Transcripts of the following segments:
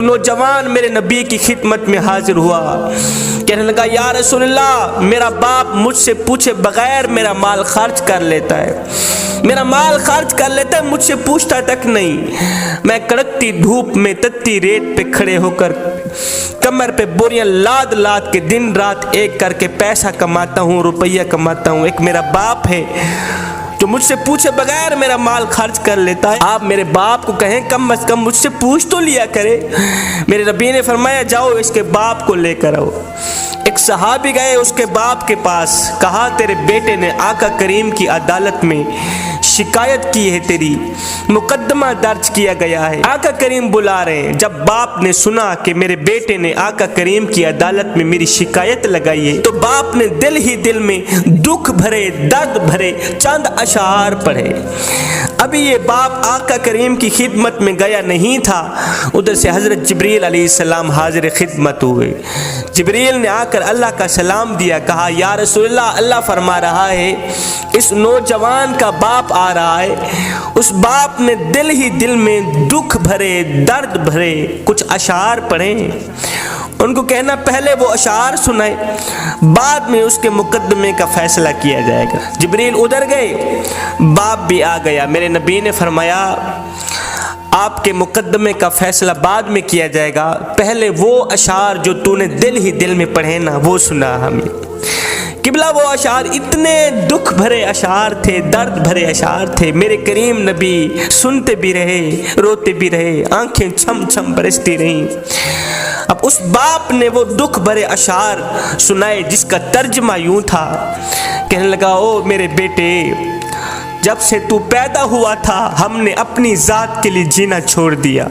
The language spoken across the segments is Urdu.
نوجوان میرے نبی کی خدمت میں حاضر ہوا، کہنے لگا یا رسول اللہ، میرا باپ مجھ سے پوچھے بغیر میرا مال خرچ کر لیتا ہے، میرا مال خرچ کر لیتا ہے، مجھ سے پوچھتا تک نہیں۔ میں کڑکتی دھوپ میں تتی ریت پہ کھڑے ہو کر کمر پہ بوریاں لاد لاد کے دن رات ایک کر کے پیسہ کماتا ہوں، روپیہ کماتا ہوں۔ ایک میرا باپ ہے جو مجھ سے پوچھے بغیر میرا مال خرچ کر لیتا ہے، آپ میرے باپ کو کہیں کم از کم مجھ سے پوچھ تو لیا کرے۔ میرے نبی نے فرمایا جاؤ اس کے باپ کو لے کر آؤ۔ ایک صحابی گئے اس کے باپ کے پاس، کہا تیرے بیٹے نے آقا کریم کی عدالت میں شکایت کی ہے، تیری مقدمہ درج کیا گیا ہے، آقا کریم بلا رہے ہیں۔ جب باپ نے سنا کہ میرے بیٹے نے آقا کریم کی عدالت میں میری شکایت لگائی ہے تو باپ نے دل ہی دل میں دکھ بھرے درد بھرے چند اشعار پڑھے۔ ابھی یہ باپ آقا کریم کی خدمت میں گیا نہیں تھا، ادھر سے حضرت جبریل علیہ السلام حاضر خدمت ہوئے۔ جبریل نے آ کر اللہ کا سلام دیا، کہا یا رسول اللہ، اللہ فرما رہا ہے اس نوجوان کا باپ آ رہا ہے۔ اس باپ نے دل ہی دل میں دکھ بھرے درد بھرے کچھ اشعار پڑھے، ان کو کہنا پہلے وہ اشعار سنائے، بعد میں اس کے مقدمے کا فیصلہ کیا جائے گا۔ جبریل ادھر گئے، باپ بھی آ گیا۔ میرے نبی نے فرمایا آپ کے مقدمے کا فیصلہ بعد میں کیا جائے گا، پہلے وہ اشعار جو تو نے دل ہی دل میں پڑھے نا وہ سنا ہمیں۔ قبلہ وہ اشعار اتنے دکھ بھرے اشعار تھے، درد بھرے اشعار تھے، میرے کریم نبی سنتے بھی رہے، روتے بھی رہے، آنکھیں چھم چھم برستی رہیں۔ اب اس باپ نے وہ دکھ بھرے اشعار سنائے جس کا ترجمہ یوں تھا، کہنے لگا او میرے بیٹے، جب سے تو پیدا ہوا تھا ہم نے اپنی ذات کے لیے جینا چھوڑ دیا۔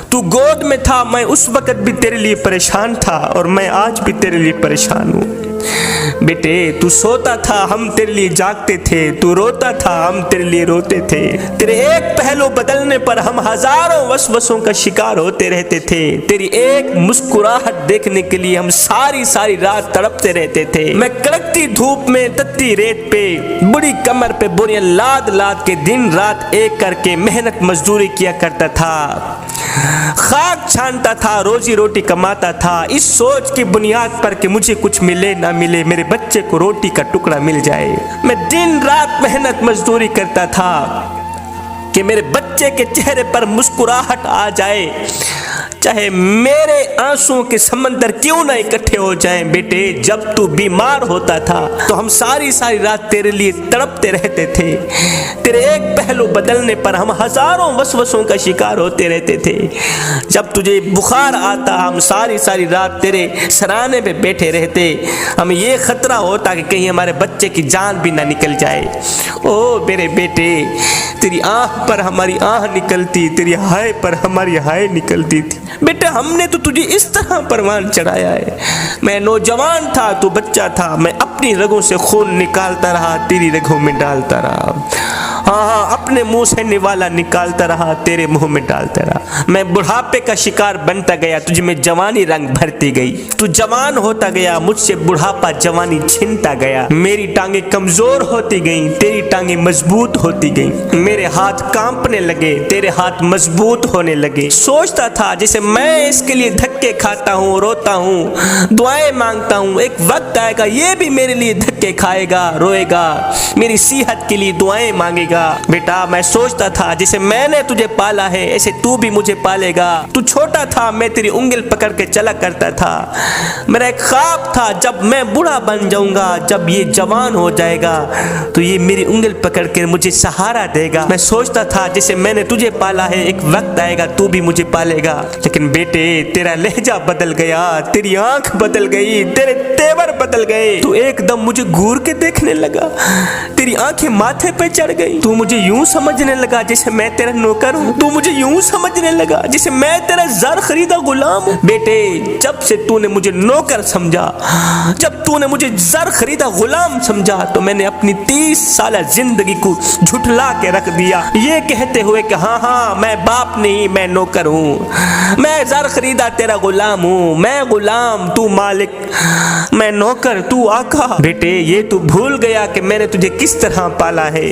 تو گود میں تھا میں اس وقت بھی تیرے لیے پریشان تھا اور میں آج بھی تیرے لیے پریشان ہوں۔ بیٹے تو سوتا تھا ہم تیرے لیے جاگتے تھے، تو روتا تھا ہم تیرے لیے روتے تھے، تیرے ایک پہلو بدلنے پر ہم ہزاروں وسوسوں کا شکار ہوتے رہتے تھے، تیری ایک مسکراہٹ دیکھنے کے لیے ہم ساری رات تڑپتے رہتے تھے۔ میں کڑکتی دھوپ میں تتی ریت پہ بڑی کمر پہ بوریاں لاد لاد کے دن رات ایک کر کے محنت مزدوری کیا کرتا تھا، خاک چھانتا تھا، روزی روٹی کماتا تھا، اس سوچ کی بنیاد پر کہ مجھے کچھ ملے نہ ملے میرے بچے کو روٹی کا ٹکڑا مل جائے۔ میں دن رات محنت مزدوری کرتا تھا کہ میرے بچے کے چہرے پر مسکراہٹ آ جائے، چاہے میرے آنسوں کے سمندر کیوں نہ اکٹھے ہو جائیں۔ بیٹے جب تو بیمار ہوتا تھا تو ہم ساری رات تیرے لیے تڑپتے رہتے تھے، تیرے ایک پہلو بدلنے پر ہم ہزاروں وسوسوں کا شکار ہوتے رہتے تھے، جب تجھے بخار آتا ہم ساری رات تیرے سرانے پہ بیٹھے رہتے، ہمیں یہ خطرہ ہوتا کہ کہیں ہمارے بچے کی جان بھی نہ نکل جائے۔ او میرے بیٹے، تیری آنکھ پر ہماری آنکھ نکلتی، تیری ہائے پر ہماری ہائے نکلتی تھی۔ بیٹا ہم نے تو تجھے اس طرح پروان چڑھایا ہے، میں نوجوان تھا تو بچہ تھا، میں اپنی رگوں سے خون نکالتا رہا، تیری رگوں میں ڈالتا رہا، ہاں اپنے منہ سے نوالا نکالتا رہا، تیرے منہ میں ڈالتا رہا۔ میں بڑھاپے کا شکار بنتا گیا، تجھ میں جوانی رنگ بھرتی گئی، تو جوان ہوتا گیا، مجھ سے بڑھاپا جوانی چھنتا گیا، میری ٹانگیں کمزور ہوتی گئیں، تیری ٹانگیں مضبوط ہوتی گئیں، میرے ہاتھ کانپنے لگے، تیرے ہاتھ مضبوط ہونے لگے۔ سوچتا تھا جیسے میں اس کے لیے دھکے کھاتا ہوں، روتا ہوں، دعائیں مانگتا ہوں، ایک وقت آئے گا یہ بھی میرے لیے دھکے کھائے گا، روئے گا، میری صحت کے لیے دعائیں مانگے گا۔ بیٹا میں سوچتا تھا جیسے میں نے تجھے پالا ہے ایسے تو بھی مجھے پالے گا، تو چھوٹا تھا میں تیری انگل پکڑ کے چلا کرتا تھا، میرا ایک خواب تھا جب میں بوڑھا بن جاؤں گا، جب یہ جوان ہو جائے گا تو یہ میری انگل پکڑ کے مجھے سہارا دے گا۔ میں سوچتا تھا جیسے میں نے تجھے پالا ہے ایک وقت آئے گا تو بھی مجھے پالے گا، لیکن بیٹے تیرا لہجہ بدل گیا، تیری آنکھ بدل گئی، تیرے تیور بدل گئے، تو ایک دم مجھے گور کے دیکھنے لگا، تیری آنکھیں ماتھے پہ چڑھ گئی، تو مجھے یوں سمجھنے لگا جیسے میں تیرا نوکر ہوں، تو مجھے یوں سمجھنے لگا جیسے میں تیرا زر خریدا غلام ہوں۔ بیٹے جب سے تو نے مجھے نوکر سمجھا، جب تو نے مجھے زر خریدا غلام سمجھا تو میں نے اپنی 30 سالہ زندگی کو جھٹلا کے رکھ دیا، یہ کہتے ہوئے کہ ہاں میں باپ نہیں میں نوکر ہوں، میں زر خریدا تیرا غلام ہوں، میں غلام تو مالک، میں نوکر تو آقا۔ بیٹے یہ تو بھول گیا کہ میں نے تجھے کس طرح پالا ہے،